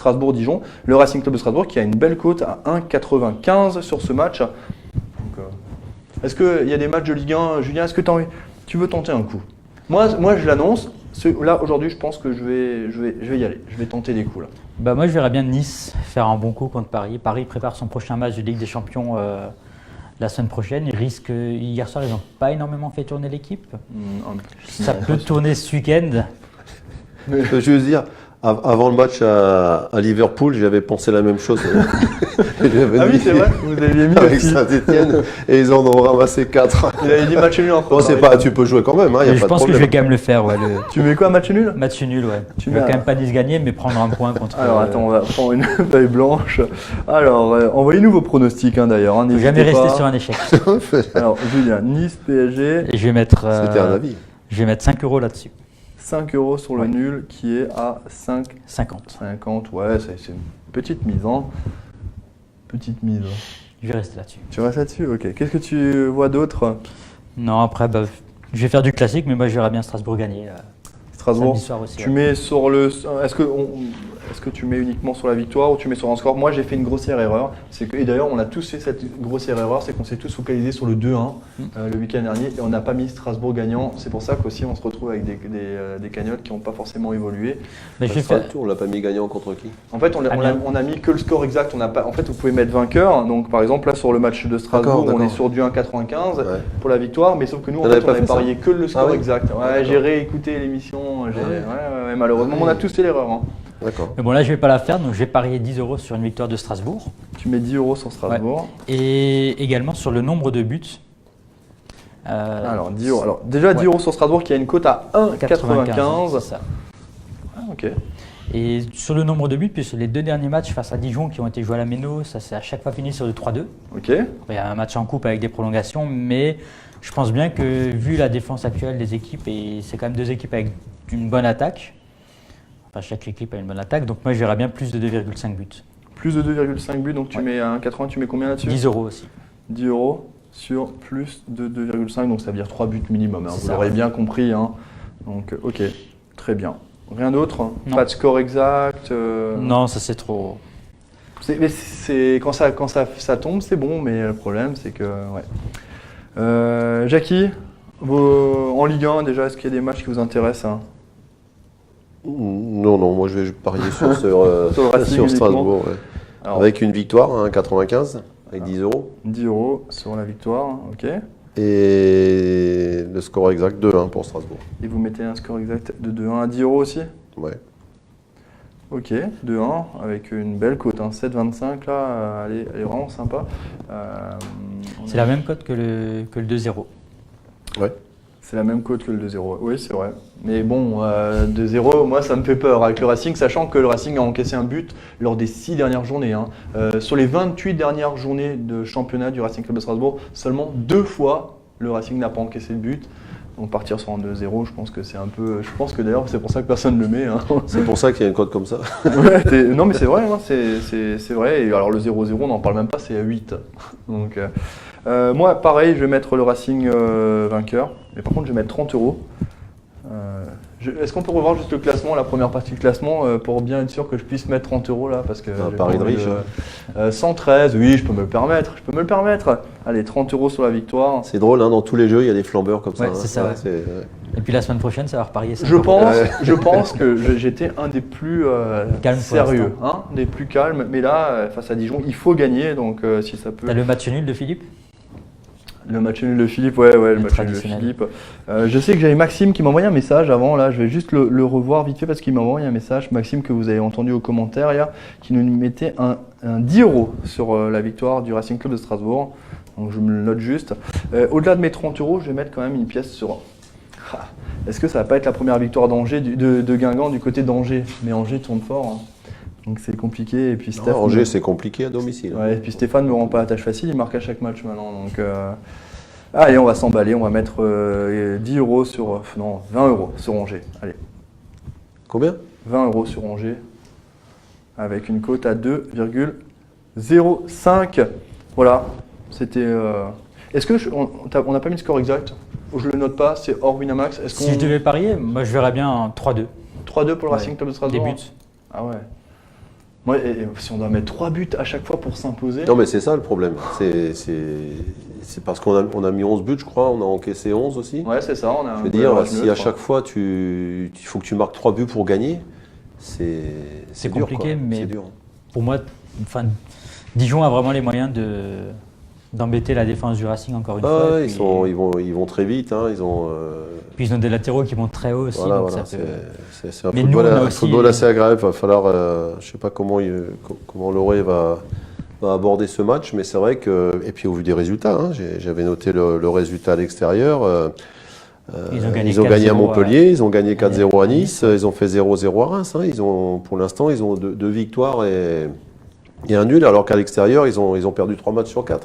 Strasbourg-Dijon. Le Racing Club de Strasbourg qui a une belle cote à 1,95 sur ce match. Donc, est-ce qu'il y a des matchs de Ligue 1, Julien, est-ce que tu veux tenter un coup? Moi je l'annonce. Là, aujourd'hui, je pense que je vais y aller. Je vais tenter des coups là. Bah, moi, je verrais bien Nice faire un bon coup contre Paris. Paris prépare son prochain match de Ligue des Champions la semaine prochaine. Hier soir, ils n'ont pas énormément fait tourner l'équipe. Ça peut tourner ce week-end. Je veux juste dire, avant le match à Liverpool, j'avais pensé la même chose. Oui, c'est vrai, vous aviez mis avec aussi. Saint-Etienne et ils en ont ramassé 4. Il avait dit match nul entre. Bon, tu peux jouer quand même, y a je pas de pense que problème. je vais quand même le faire. Ouais, Tu mets quoi, match nul? Match nul, ouais. Tu Je vais mets quand même pas Nice gagner, mais prendre un point contre. Alors attends, on va prendre une feuille blanche. Alors, envoyez-nous vos pronostics d'ailleurs. Faut jamais rester sur un échec. Alors, Julien, Nice, PSG. Et je vais mettre. C'était un avis. Je vais mettre 5 € là-dessus. 5 € sur le nul qui est à 50. 50, ouais, c'est une petite mise. Petite mise. Je vais rester là-dessus. Tu restes là-dessus? Ok. Qu'est-ce que tu vois d'autre? Non, après, je vais faire du classique, mais moi, je verrais bien Strasbourg gagner. Strasbourg. Samedi soir aussi. Tu mets sur le. Est-ce que tu mets uniquement sur la victoire ou tu mets sur un score? Moi, j'ai fait une grossière erreur. Et d'ailleurs, on a tous fait cette grossière erreur, c'est qu'on s'est tous focalisés sur le 2-1 le week-end dernier et on n'a pas mis Strasbourg gagnant. C'est pour ça qu'aussi on se retrouve avec des cagnottes qui n'ont pas forcément évolué. Mais On l'a pas mis gagnant contre qui? En fait, on a mis que le score exact. En fait, vous pouvez mettre vainqueur. Donc, par exemple, là sur le match de Strasbourg, D'accord. on est sur du 1,95 pour la victoire, mais sauf que nous, on avait avait parié ça. que le score Ah oui. exact. Ouais, j'ai réécouté l'émission. Ouais, malheureusement, on a tous fait l'erreur. D'accord. Mais bon, là, je vais pas la faire, donc je vais parier 10 € sur une victoire de Strasbourg. Tu mets 10 € sur Strasbourg. Et également sur le nombre de buts. Alors, 10 €. Alors, déjà 10 € sur Strasbourg qui a une cote à 1,95. C'est ça. Ah, ok. Et sur le nombre de buts, puisque les 2 derniers matchs face à Dijon qui ont été joués à la Méno, ça s'est à chaque fois fini sur le 3-2. Ok. Il y a un match en coupe avec des prolongations, mais je pense bien que vu la défense actuelle des équipes, et c'est quand même 2 équipes avec une bonne attaque, enfin chaque équipe a une bonne attaque, donc moi je verrais bien plus de 2,5 buts. Plus de 2,5 buts, donc tu mets à 1,80, tu mets combien là-dessus? 10 € aussi. 10 € sur plus de 2,5, donc ça veut dire 3 buts minimum. Vous ça, l'aurez ouais. bien compris. Donc, ok, très bien. Rien d'autre? Non. Pas de score exact? Non, ça c'est trop. Quand ça tombe, c'est bon, mais le problème, c'est que. Ouais. Jackie, en Ligue 1, déjà, est-ce qu'il y a des matchs qui vous intéressent? Non, moi je vais parier sur Racing Strasbourg. Ouais. Alors, Avec une victoire, 1,95 avec 10 €. 10 € sur la victoire, ok. Et le score exact 2-1 pour Strasbourg. Et vous mettez un score exact de 2-1 à 10 € aussi? Ouais. Ok, 2-1 avec une belle cote, 7,25 là, elle est vraiment sympa. C'est la même cote que le 2-0. Ouais. C'est la même cote que le 2-0, oui c'est vrai. Mais bon, 2-0, moi ça me fait peur avec le Racing, sachant que le Racing a encaissé un but lors des 6 dernières journées. Sur les 28 dernières journées de championnat du Racing Club de Strasbourg, seulement 2 fois le Racing n'a pas encaissé de but. Donc partir sur un 2-0, je pense que c'est un peu... Je pense que d'ailleurs c'est pour ça que personne ne le met. C'est pour ça qu'il y a une cote comme ça. Non mais c'est vrai, c'est vrai. Et alors le 0-0, on n'en parle même pas, c'est à 8. Donc, moi pareil, je vais mettre le Racing vainqueur. Mais par contre je vais mettre 30 €. Est-ce qu'on peut revoir juste le classement, la première partie du classement, pour bien être sûr que je puisse mettre 30 € là parce que pari de riche. 113, oui je peux me le permettre. Allez, 30 € sur la victoire. C'est drôle, dans tous les jeux, il y a des flambeurs comme ça. Ouais, c'est ça. Ouais. Et puis la semaine prochaine, ça va reparier. Je pense que j'étais un des plus sérieux, des plus calmes. Mais là, face à Dijon, il faut gagner. Donc si ça peut. T'as le match nul de Philippe? Le match nul de Philippe, ouais, le match nul de Philippe. Je sais que j'avais Maxime qui m'a envoyé un message avant, là, je vais juste le revoir vite fait parce qu'il m'a envoyé un message, Maxime que vous avez entendu au commentaire hier, qui nous mettait un 10 € sur la victoire du Racing Club de Strasbourg. Donc je me le note juste. Au-delà de mes 30 €, je vais mettre quand même une pièce sur... Est-ce que ça va pas être la première victoire d'Angers, de Guingamp du côté d'Angers? Mais Angers tourne fort. Donc c'est compliqué. Et puis Angers, c'est compliqué à domicile. Ouais, et puis Stéphane ne me rend pas la tâche facile, il marque à chaque match maintenant. Donc, allez, on va s'emballer, on va mettre 10 € sur. Non, 20 € sur Angers. Allez. Combien? 20 € sur Angers. Avec une cote à 2,05. Voilà. C'était. Est-ce que on n'a pas mis le score exact? Je le note pas, c'est hors Winamax. Si je devais parier, moi je verrais bien un 3-2. 3-2 pour le Racing Club de Strasbourg. Des buts. Ah ouais. Ouais, et si on doit mettre 3 buts à chaque fois pour s'imposer. Non, mais c'est ça le problème. C'est parce qu'on a mis 11 buts, je crois, on a encaissé 11 aussi. Ouais, c'est ça. On a je veux dire, si à chaque fois, il faut que tu marques 3 buts pour gagner, c'est compliqué, dur, mais dur. Pour moi, Dijon a vraiment les moyens d'embêter la défense du Racing encore une fois. Ouais, ils vont très vite. Hein, puis ils ont des latéraux qui montent très haut aussi. Voilà, donc voilà, c'est un mais football assez agréable. Il va falloir, je ne sais pas comment Loré va aborder ce match, mais c'est vrai que, et puis au vu des résultats, hein, j'avais noté le résultat à l'extérieur. Ils ont gagné à Montpellier, ils ont gagné 4-0 à Nice, ils ont fait 0-0 à Reims. Hein, pour l'instant, ils ont deux victoires et un nul, alors qu'à l'extérieur, ils ont perdu 3 matchs sur 4.